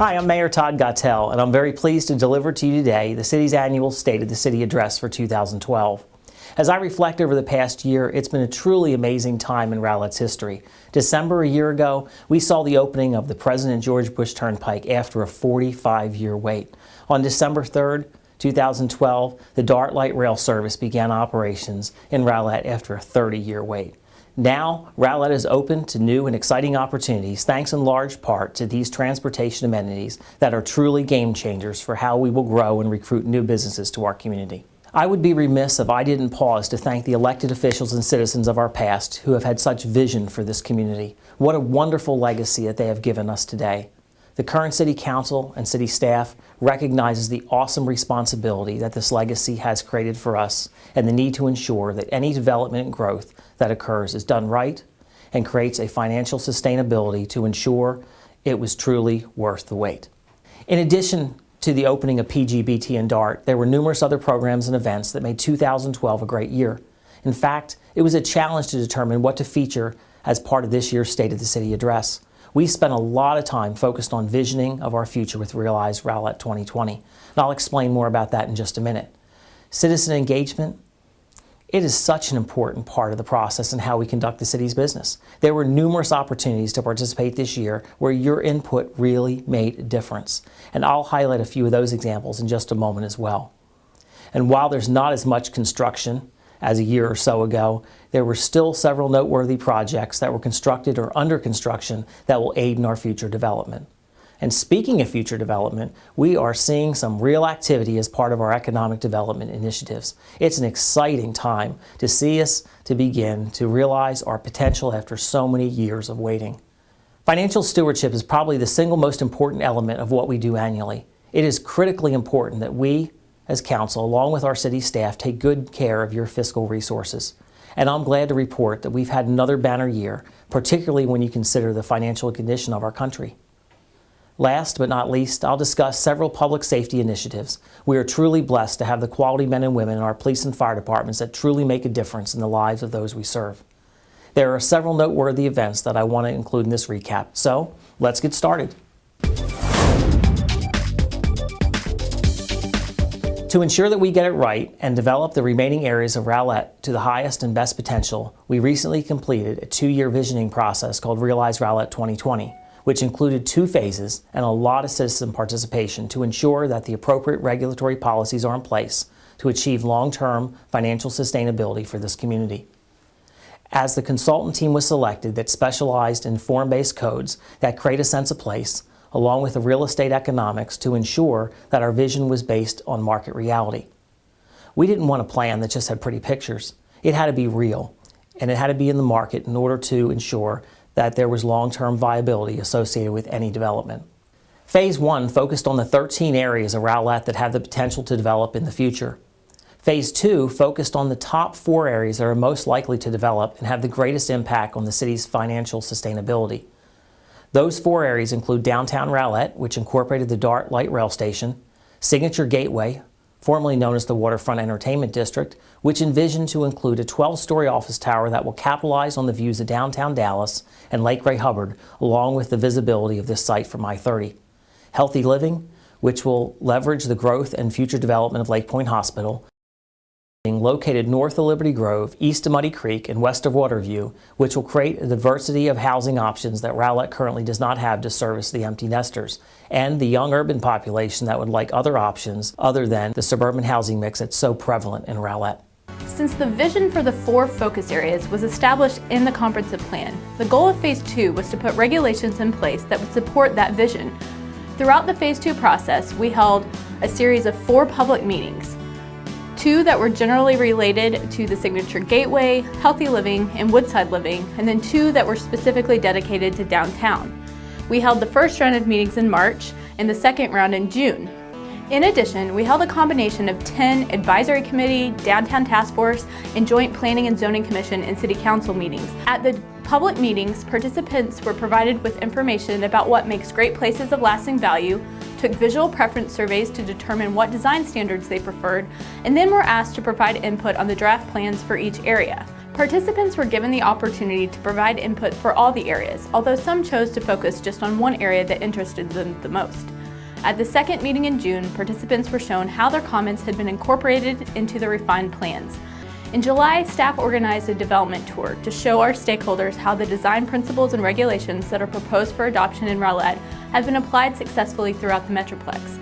Hi, I'm Mayor Todd Gottel, and I'm very pleased to deliver to you today the city's annual State of the City Address for 2012. As I reflect over the past year, it's been a truly amazing time in Rowlett's history. December a year ago, we saw the opening of the President George Bush Turnpike after a 45-year wait. On December 3rd, 2012, the DART light rail service began operations in Rowlett after a 30-year wait. Now, Rowlett is open to new and exciting opportunities thanks in large part to these transportation amenities that are truly game changers for how we will grow and recruit new businesses to our community. I would be remiss if I didn't pause to thank the elected officials and citizens of our past who have had such vision for this community. What a wonderful legacy that they have given us today. The current City Council and City staff recognizes the awesome responsibility that this legacy has created for us and the need to ensure that any development and growth that occurs is done right and creates a financial sustainability to ensure it was truly worth the wait. In addition to the opening of PGBT and DART, there were numerous other programs and events that made 2012 a great year. In fact, it was a challenge to determine what to feature as part of this year's State of the City Address. We spent a lot of time focused on visioning of our future with Realize Rowlett 2020, and I'll explain more about that in just a minute. Citizen engagement, it is such an important part of the process and how we conduct the city's business. There were numerous opportunities to participate this year where your input really made a difference, and I'll highlight a few of those examples in just a moment as well. And while there's not as much construction as a year or so ago, there were still several noteworthy projects that were constructed or under construction that will aid in our future development. And speaking of future development, we are seeing some real activity as part of our economic development initiatives. It's an exciting time to see us to begin to realize our potential after so many years of waiting. Financial stewardship is probably the single most important element of what we do annually. It is critically important that we, as council, along with our city staff, take good care of your fiscal resources. And I'm glad to report that we've had another banner year, particularly when you consider the financial condition of our country. Last but not least, I'll discuss several public safety initiatives. We are truly blessed to have the quality men and women in our police and fire departments that truly make a difference in the lives of those we serve. There are several noteworthy events that I want to include in this recap, so let's get started. To ensure that we get it right and develop the remaining areas of Rowlett to the highest and best potential, we recently completed a 2-year visioning process called Realize Rowlett 2020, which included 2 phases and a lot of citizen participation to ensure that the appropriate regulatory policies are in place to achieve long-term financial sustainability for this community. As the consultant team was selected that specialized in form-based codes that create a sense of place, along with the real estate economics to ensure that our vision was based on market reality. We didn't want a plan that just had pretty pictures. It had to be real, and it had to be in the market in order to ensure that there was long-term viability associated with any development. Phase 1 focused on the 13 areas of Rowlett that have the potential to develop in the future. Phase 2 focused on the top 4 areas that are most likely to develop and have the greatest impact on the city's financial sustainability. Those 4 areas include downtown Rowlett, which incorporated the DART light rail station, Signature Gateway, formerly known as the Waterfront Entertainment District, which envisioned to include a 12-story office tower that will capitalize on the views of downtown Dallas and Lake Ray Hubbard, along with the visibility of this site from I-30. Healthy Living, which will leverage the growth and future development of Lake Point Hospital, being located north of Liberty Grove, east of Muddy Creek, and west of Waterview, which will create a diversity of housing options that Rowlett currently does not have to service the empty nesters, and the young urban population that would like other options other than the suburban housing mix that's so prevalent in Rowlett. Since the vision for the 4 focus areas was established in the comprehensive plan, the goal of Phase 2 was to put regulations in place that would support that vision. Throughout the Phase 2 process, we held a series of 4 public meetings. 2 that were generally related to the Signature Gateway, Healthy Living, and Woodside Living, and then 2 that were specifically dedicated to downtown. We held the first round of meetings in March and the second round in June. In addition, we held a combination of 10 Advisory Committee, Downtown Task Force, and Joint Planning and Zoning Commission and City Council meetings. At the public meetings, participants were provided with information about what makes great places of lasting value, took visual preference surveys to determine what design standards they preferred, and then were asked to provide input on the draft plans for each area. Participants were given the opportunity to provide input for all the areas, although some chose to focus just on one area that interested them the most. At the second meeting in June, participants were shown how their comments had been incorporated into the refined plans. In July, staff organized a development tour to show our stakeholders how the design principles and regulations that are proposed for adoption in Rowlett have been applied successfully throughout the Metroplex.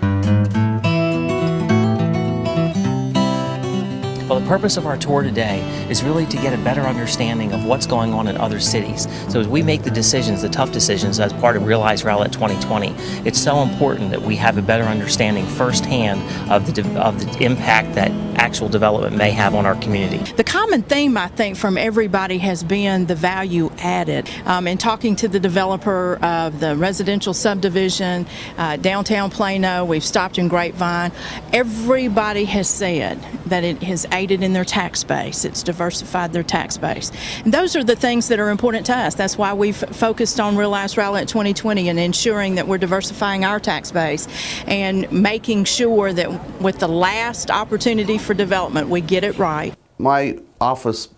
Well, the purpose of our tour today is really to get a better understanding of what's going on in other cities. So as we make the decisions, the tough decisions as part of Realize Rowlett 2020, it's so important that we have a better understanding firsthand of the impact that actual development may have on our community. The common theme, I think, from everybody has been the value added. In talking to the developer of the residential subdivision, downtown Plano, we've stopped in Grapevine, everybody has said that it has aided in their tax base. It's diversified their tax base. And those are the things that are important to us. That's why we've focused on Realize Rowlett 2020 and ensuring that we're diversifying our tax base and making sure that with the last opportunity for development, we get it right. My office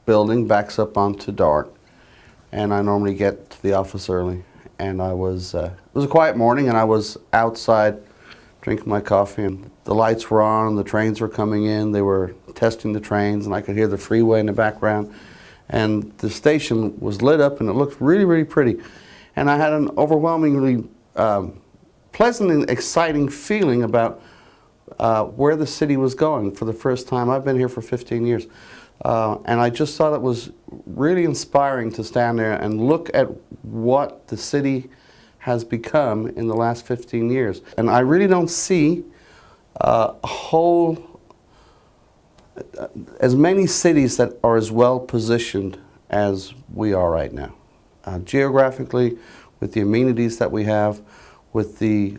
building backs up onto Dart, and I normally get to the office early. And it was a quiet morning, and I was outside drinking my coffee, and the lights were on, and the trains were coming in. They were testing the trains, and I could hear the freeway in the background. And the station was lit up, and it looked really, really pretty. And I had an overwhelmingly pleasant and exciting feeling about where the city was going for the first time. I've been here for 15 years. And I just thought it was really inspiring to stand there and look at what the city has become in the last 15 years. And I really don't see as many cities that are as well positioned as we are right now. Geographically, with the amenities that we have, with the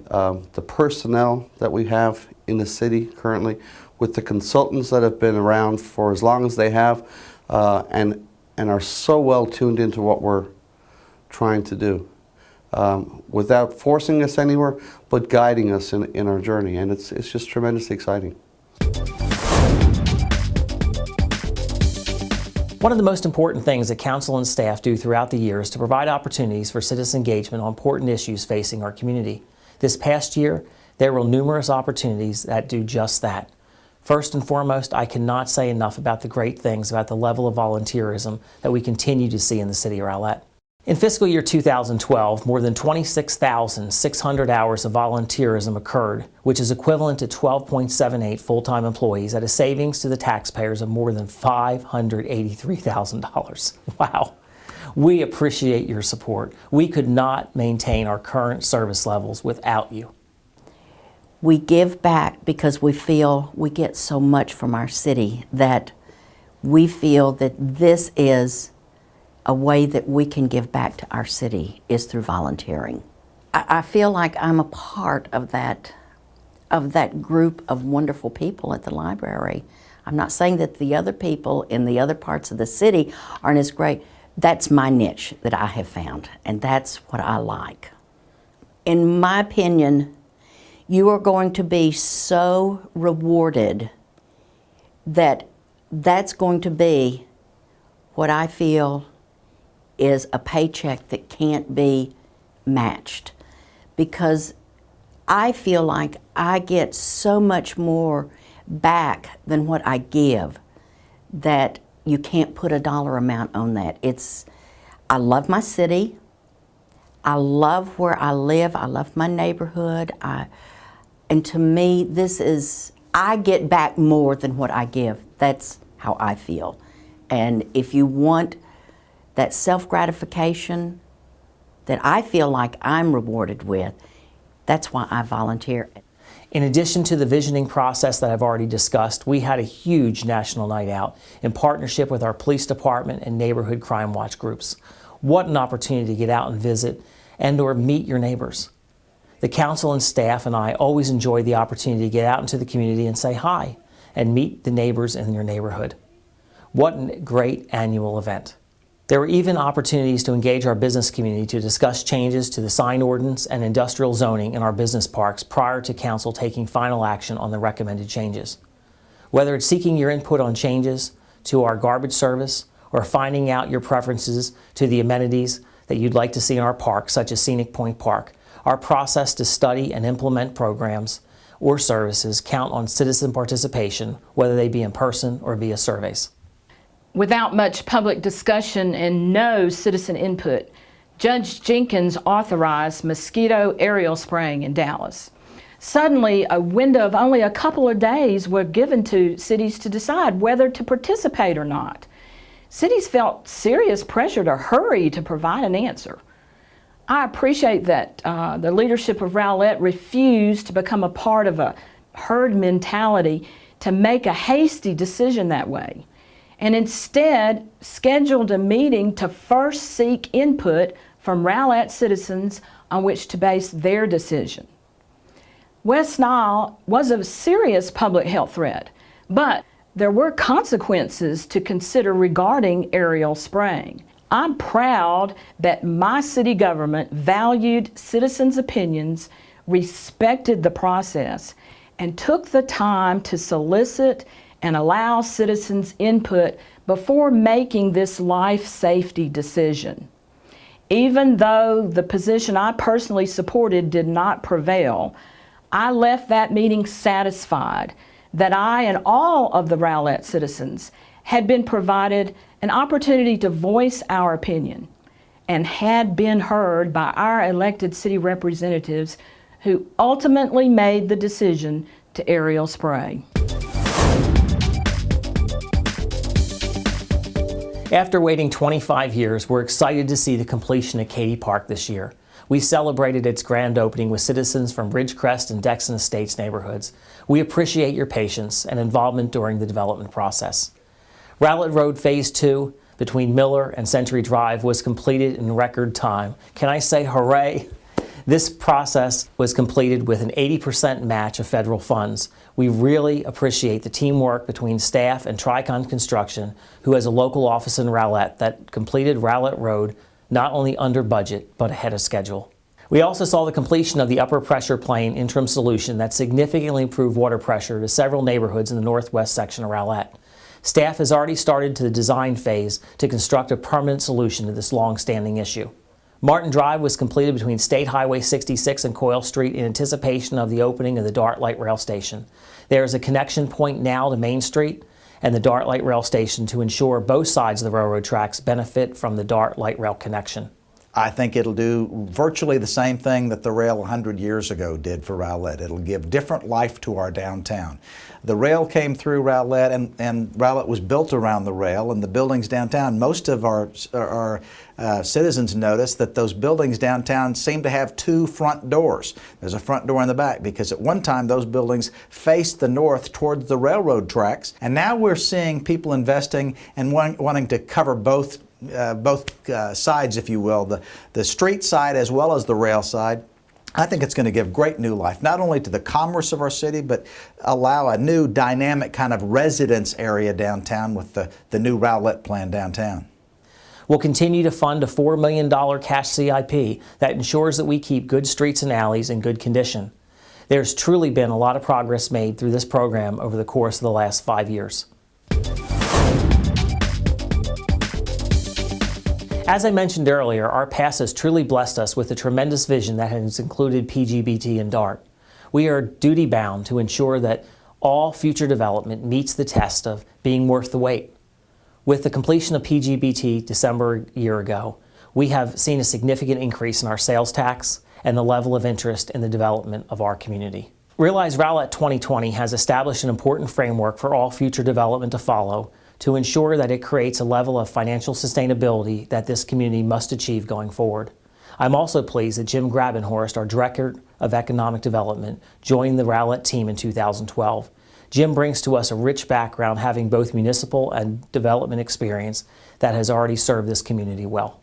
personnel that we have in the city currently, with the consultants that have been around for as long as they have, and are so well tuned into what we're trying to do, without forcing us anywhere, but guiding us in our journey. And it's just tremendously exciting. One of the most important things that council and staff do throughout the year is to provide opportunities for citizen engagement on important issues facing our community. This past year, there were numerous opportunities that do just that. First and foremost, I cannot say enough about the great things about the level of volunteerism that we continue to see in the city of Rowlett. In fiscal year 2012, more than 26,600 hours of volunteerism occurred, which is equivalent to 12.78 full-time employees at a savings to the taxpayers of more than $583,000. Wow. We appreciate your support. We could not maintain our current service levels without you. We give back because we feel we get so much from our city that we feel that this is a way that we can give back to our city is through volunteering. I feel like I'm a part of that group of wonderful people at the library. I'm not saying that the other people in the other parts of the city aren't as great. That's my niche that I have found, and that's what I like. In my opinion, you are going to be so rewarded that that's going to be what I feel is a paycheck that can't be matched, because I feel like I get so much more back than what I give that you can't put a dollar amount on that. I love my city. I love where I live. I love my neighborhood. And to me, I get back more than what I give. That's how I feel. And if you want that self-gratification that I feel like I'm rewarded with, that's why I volunteer. In addition to the visioning process that I've already discussed, we had a huge national night out in partnership with our police department and neighborhood crime watch groups. What an opportunity to get out and visit and/or meet your neighbors. The council and staff and I always enjoy the opportunity to get out into the community and say hi and meet the neighbors in your neighborhood. What a great annual event. There were even opportunities to engage our business community to discuss changes to the sign ordinance and industrial zoning in our business parks prior to council taking final action on the recommended changes. Whether it's seeking your input on changes to our garbage service or finding out your preferences to the amenities that you'd like to see in our park, such as Scenic Point Park, our process to study and implement programs or services count on citizen participation, whether they be in person or via surveys. Without much public discussion and no citizen input, Judge Jenkins authorized mosquito aerial spraying in Dallas. Suddenly, a window of only a couple of days were given to cities to decide whether to participate or not. Cities felt serious pressure to hurry to provide an answer. I appreciate that the leadership of Rowlett refused to become a part of a herd mentality to make a hasty decision that way, and instead scheduled a meeting to first seek input from Rowlett citizens on which to base their decision. West Nile was a serious public health threat, but there were consequences to consider regarding aerial spraying. I'm proud that my city government valued citizens' opinions, respected the process, and took the time to solicit and allow citizens' input before making this life safety decision. Even though the position I personally supported did not prevail, I left that meeting satisfied that I and all of the Rowlett citizens had been provided an opportunity to voice our opinion and had been heard by our elected city representatives who ultimately made the decision to aerial spray. After waiting 25 years, we're excited to see the completion of Katy Park this year. We celebrated its grand opening with citizens from Ridgecrest and Dexon Estates neighborhoods. We appreciate your patience and involvement during the development process. Rowlett Road Phase 2 between Miller and Century Drive was completed in record time. Can I say hooray? This process was completed with an 80% match of federal funds. We really appreciate the teamwork between staff and Tricon Construction, who has a local office in Rowlett, that completed Rowlett Road not only under budget, but ahead of schedule. We also saw the completion of the upper pressure plane interim solution that significantly improved water pressure to several neighborhoods in the northwest section of Rowlett. Staff has already started to the design phase to construct a permanent solution to this long-standing issue. Martin Drive was completed between State Highway 66 and Coyle Street in anticipation of the opening of the Dart Light Rail Station. There is a connection point now to Main Street and the Dart Light Rail Station to ensure both sides of the railroad tracks benefit from the Dart Light Rail connection. I think it'll do virtually the same thing that the rail 100 years ago did for Rowlett. It'll give different life to our downtown. The rail came through Rowlett, and Rowlett was built around the rail and the buildings downtown. Most of our citizens noticed that those buildings downtown seem to have two front doors. There's a front door in the back because at one time those buildings faced the north towards the railroad tracks, and now we're seeing people investing and wanting to cover both sides, if you will, the street side as well as the rail side. I think it's going to give great new life, not only to the commerce of our city, but allow a new dynamic kind of residence area downtown with the new Rowlett plan downtown. We'll continue to fund a $4 million cash CIP that ensures that we keep good streets and alleys in good condition. There's truly been a lot of progress made through this program over the course of the last 5 years. As I mentioned earlier, our past has truly blessed us with a tremendous vision that has included PGBT and DART. We are duty-bound to ensure that all future development meets the test of being worth the wait. With the completion of PGBT December a year ago, we have seen a significant increase in our sales tax and the level of interest in the development of our community. Realize Rowlett 2020 has established an important framework for all future development to follow to ensure that it creates a level of financial sustainability that this community must achieve going forward. I'm also pleased that Jim Grabenhorst, our Director of Economic Development, joined the Rowlett team in 2012. Jim brings to us a rich background, having both municipal and development experience that has already served this community well.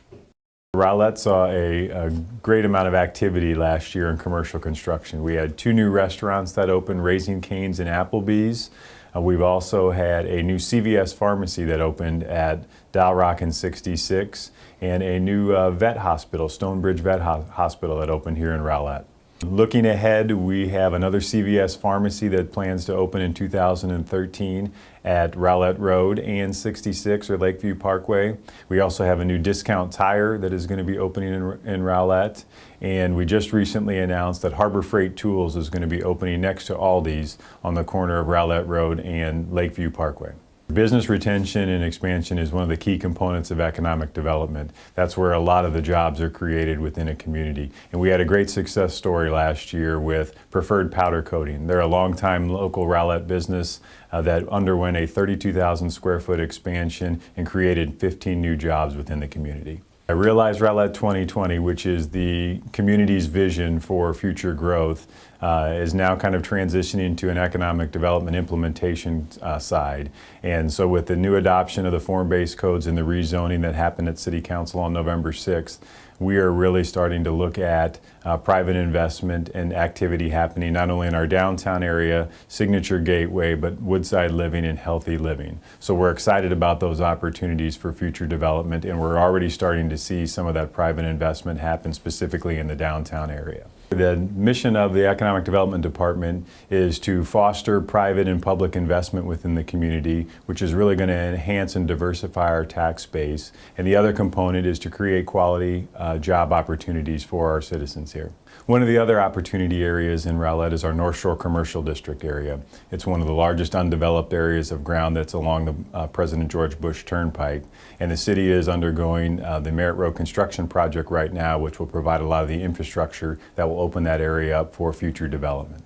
Rowlett saw a great amount of activity last year in commercial construction. We had 2 new restaurants that opened, Raising Cane's and Applebee's. We've also had a new CVS pharmacy that opened at Dow Rock and 66, and a new vet hospital, Stonebridge Vet Hospital, that opened here in Rowlett. Looking ahead, we have another CVS pharmacy that plans to open in 2013 at Rowlett Road and 66 or Lakeview Parkway. We also have a new discount tire that is going to be opening in Rowlett. And we just recently announced that Harbor Freight Tools is going to be opening next to Aldi's on the corner of Rowlett Road and Lakeview Parkway. Business retention and expansion is one of the key components of economic development. That's where a lot of the jobs are created within a community. And we had a great success story last year with Preferred Powder Coating. They're a longtime local Rowlett business that underwent a 32,000 square foot expansion and created 15 new jobs within the community. I realize Rowlett 2020, which is the community's vision for future growth, is now kind of transitioning to an economic development implementation side. And so with the new adoption of the form-based codes and the rezoning that happened at City Council on November 6th, we are really starting to look at private investment and activity happening not only in our downtown area, Signature Gateway, but Woodside Living and Healthy Living. So we're excited about those opportunities for future development, and we're already starting to see some of that private investment happen specifically in the downtown area. The mission of the Economic Development Department is to foster private and public investment within the community, which is really going to enhance and diversify our tax base. And the other component is to create quality job opportunities for our citizens here. One of the other opportunity areas in Rowlett is our North Shore Commercial District area. It's one of the largest undeveloped areas of ground that's along the President George Bush Turnpike. And the city is undergoing the Merritt Road construction project right now, which will provide a lot of the infrastructure that will open that area up for future development.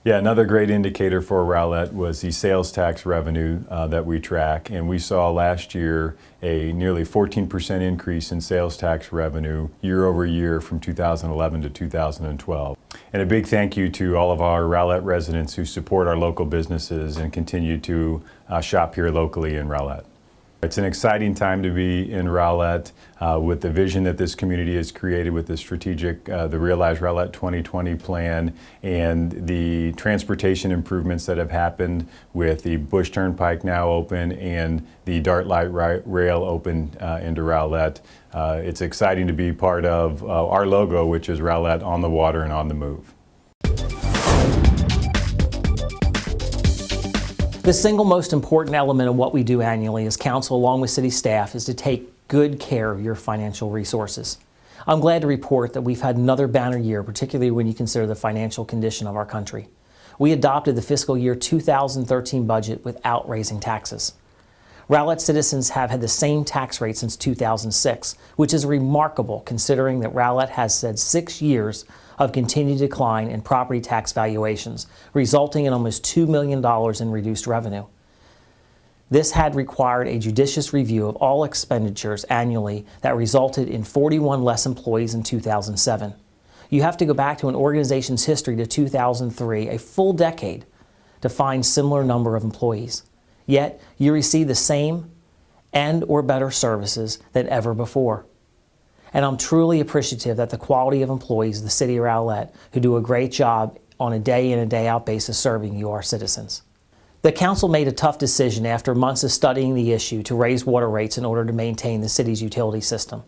Yeah, another great indicator for Rowlett was the sales tax revenue that we track, and we saw last year a nearly 14% increase in sales tax revenue year over year from 2011 to 2012. And a big thank you to all of our Rowlett residents who support our local businesses and continue to shop here locally in Rowlett. It's an exciting time to be in Rowlett with the vision that this community has created with the strategic, the Realize Rowlett 2020 plan, and the transportation improvements that have happened with the Bush Turnpike now open and the Dart Light Rail open into Rowlett. It's exciting to be part of our logo, which is Rowlett on the water and on the move. The single most important element of what we do annually as council along with city staff is to take good care of your financial resources. I'm glad to report that we've had another banner year, particularly when you consider the financial condition of our country. We adopted the fiscal year 2013 budget without raising taxes. Rowlett citizens have had the same tax rate since 2006, which is remarkable considering that Rowlett has had 6 years of continued decline in property tax valuations, resulting in almost $2 million in reduced revenue. This had required a judicious review of all expenditures annually that resulted in 41 less employees in 2007. You have to go back to an organization's history to 2003, a full decade, to find similar number of employees. Yet, you receive the same and or better services than ever before. And I'm truly appreciative that the quality of employees of the City of Rowlett who do a great job on a day in and day out basis serving you, our citizens. The council made a tough decision after months of studying the issue to raise water rates in order to maintain the city's utility system.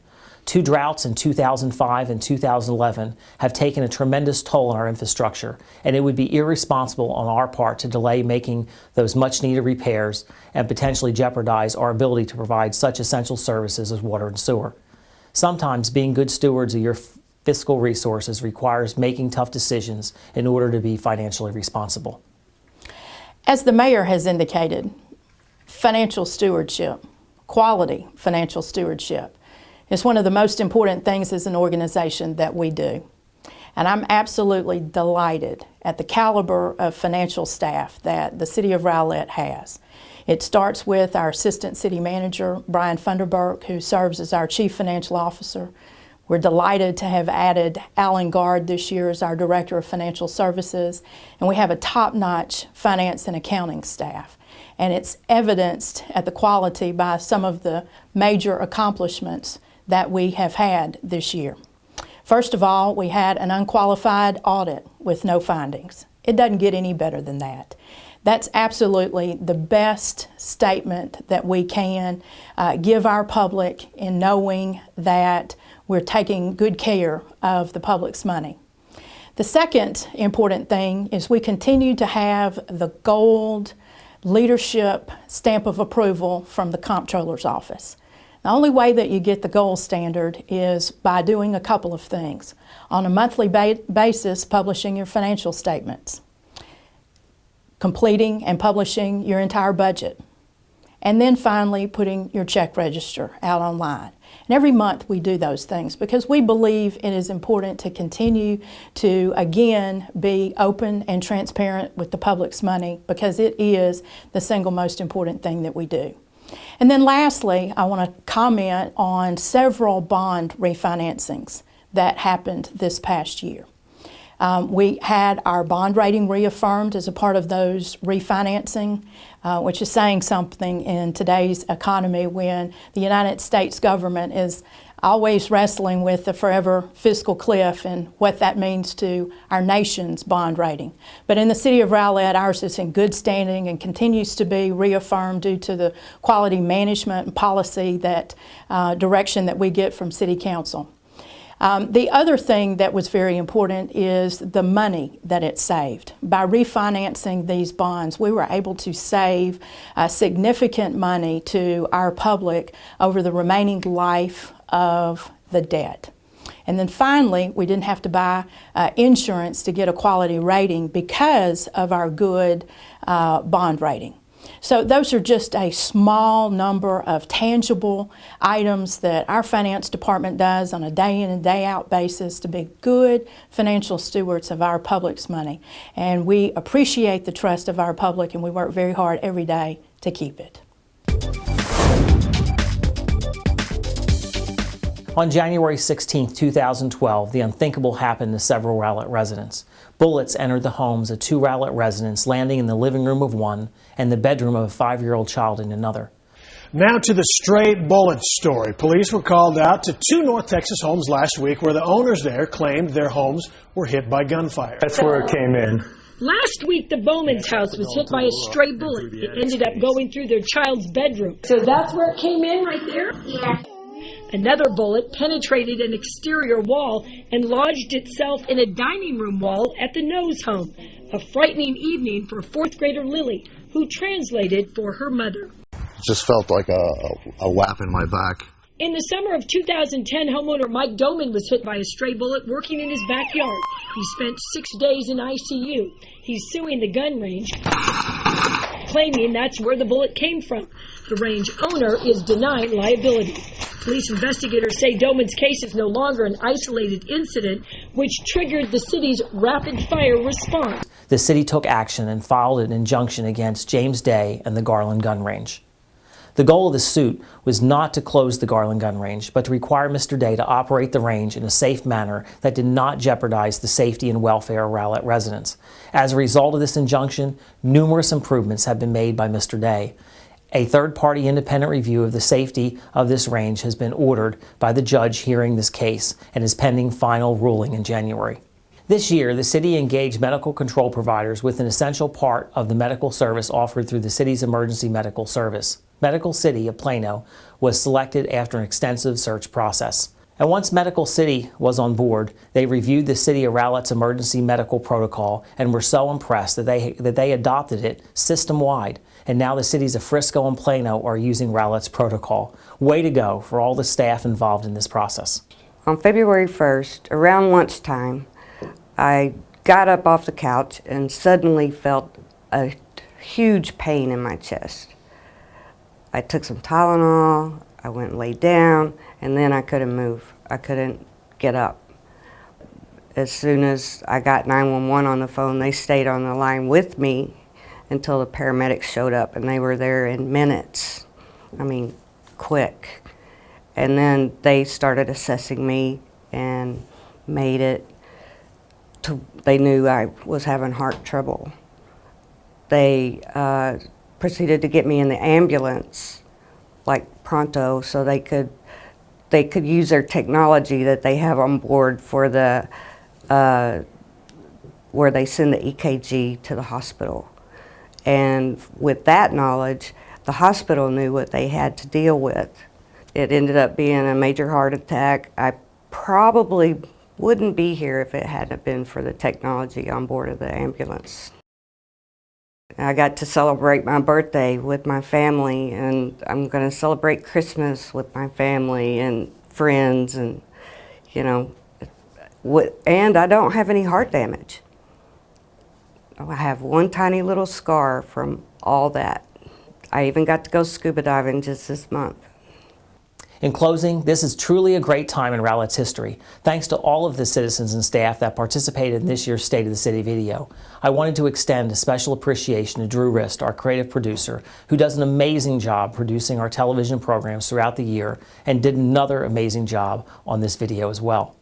2 droughts in 2005 and 2011 have taken a tremendous toll on our infrastructure, and it would be irresponsible on our part to delay making those much-needed repairs and potentially jeopardize our ability to provide such essential services as water and sewer. Sometimes being good stewards of your fiscal resources requires making tough decisions in order to be financially responsible. As the mayor has indicated, financial stewardship, quality financial stewardship, is one of the most important things as an organization that we do. And I'm absolutely delighted at the caliber of financial staff that the City of Rowlett has. It starts with our Assistant City Manager, Brian Funderburk, who serves as our Chief Financial Officer. We're delighted to have added Alan Gard this year as our Director of Financial Services, and we have a top-notch finance and accounting staff. And it's evidenced at the quality by some of the major accomplishments that we have had this year. First of all, we had an unqualified audit with no findings. It doesn't get any better than that. That's absolutely the best statement that we can give our public in knowing that we're taking good care of the public's money. The second important thing is we continue to have the gold leadership stamp of approval from the Comptroller's Office. The only way that you get the gold standard is by doing a couple of things. On a monthly basis, publishing your financial statements, completing and publishing your entire budget, and then finally putting your check register out online. And every month we do those things because we believe it is important to continue to, again, be open and transparent with the public's money because it is the single most important thing that we do. And then lastly, I want to comment on several bond refinancings that happened this past year. We had our bond rating reaffirmed as a part of those refinancing, which is saying something in today's economy when the United States government is always wrestling with the forever fiscal cliff and what that means to our nation's bond rating. But in the city of Rowlett, ours is in good standing and continues to be reaffirmed due to the quality management and policy direction that we get from City Council. The other thing that was very important is the money that it saved. By refinancing these bonds, we were able to save significant money to our public over the remaining life of the debt. And then finally, we didn't have to buy insurance to get a quality rating because of our good bond rating. So those are just a small number of tangible items that our finance department does on a day in and day out basis to be good financial stewards of our public's money. And we appreciate the trust of our public and we work very hard every day to keep it. On January 16, 2012, the unthinkable happened to several Rowlett residents. Bullets entered the homes of 2 Rowlett residents, landing in the living room of one and the bedroom of a 5-year-old child in another. Now to the stray bullet story. Police were called out to 2 North Texas homes last week where the owners there claimed their homes were hit by gunfire. That's where it came in. Last week, the Bowman's house was hit by a stray bullet. It ended up going through their child's bedroom. So that's where it came in, right there? Yeah. Another bullet penetrated an exterior wall and lodged itself in a dining room wall at the Nose home. A frightening evening for 4th grader Lily, who translated for her mother. It just felt like a whap in my back. In the summer of 2010, homeowner Mike Doman was hit by a stray bullet working in his backyard. He spent 6 days in ICU. He's suing the gun range, claiming that's where the bullet came from. The range owner is denying liability. Police investigators say Doman's case is no longer an isolated incident, which triggered the city's rapid-fire response. The city took action and filed an injunction against James Day and the Garland gun range. The goal of the suit was not to close the Garland gun range, but to require Mr. Day to operate the range in a safe manner that did not jeopardize the safety and welfare of Rowlett residents. As a result of this injunction, numerous improvements have been made by Mr. Day. A third-party independent review of the safety of this range has been ordered by the judge hearing this case and is pending final ruling in January. This year, the city engaged medical control providers with an essential part of the medical service offered through the city's emergency medical service. Medical City of Plano was selected after an extensive search process. And once Medical City was on board, they reviewed the City of Rowlett's emergency medical protocol and were so impressed that they adopted it system-wide. And now the cities of Frisco and Plano are using Rowlett's protocol. Way to go for all the staff involved in this process. On February 1st, around lunchtime, I got up off the couch and suddenly felt a huge pain in my chest. I took some Tylenol, I went and laid down, and then I couldn't move. I couldn't get up. As soon as I got 911 on the phone, they stayed on the line with me until the paramedics showed up, and they were there in minutes. I mean, quick. And then they started assessing me and made it they knew I was having heart trouble. They proceeded to get me in the ambulance, like pronto, so they could use their technology that they have on board for the where they send the EKG to the hospital. And with that knowledge, the hospital knew what they had to deal with. It ended up being a major heart attack. I probably wouldn't be here if it hadn't been for the technology on board of the ambulance. I got to celebrate my birthday with my family, and I'm going to celebrate Christmas with my family and friends, and and I don't have any heart damage. I have one tiny little scar from all that. I even got to go scuba diving just this month. In closing, this is truly a great time in Rowlett's history. Thanks to all of the citizens and staff that participated in this year's State of the City video. I wanted to extend a special appreciation to Drew Rist, our creative producer, who does an amazing job producing our television programs throughout the year and did another amazing job on this video as well.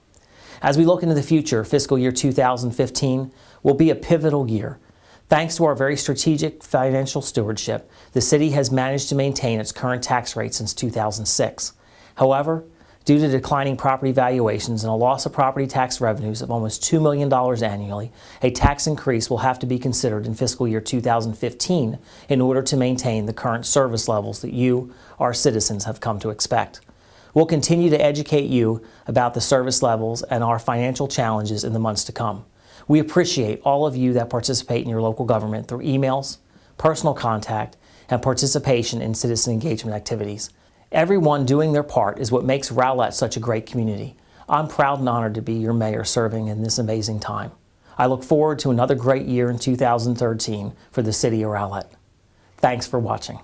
As we look into the future, fiscal year 2015 will be a pivotal year. Thanks to our very strategic financial stewardship, the city has managed to maintain its current tax rate since 2006. However, due to declining property valuations and a loss of property tax revenues of almost $2 million annually, a tax increase will have to be considered in fiscal year 2015 in order to maintain the current service levels that you, our citizens, have come to expect. We'll continue to educate you about the service levels and our financial challenges in the months to come. We appreciate all of you that participate in your local government through emails, personal contact, and participation in citizen engagement activities. Everyone doing their part is what makes Rowlett such a great community. I'm proud and honored to be your mayor serving in this amazing time. I look forward to another great year in 2013 for the city of Rowlett. Thanks for watching.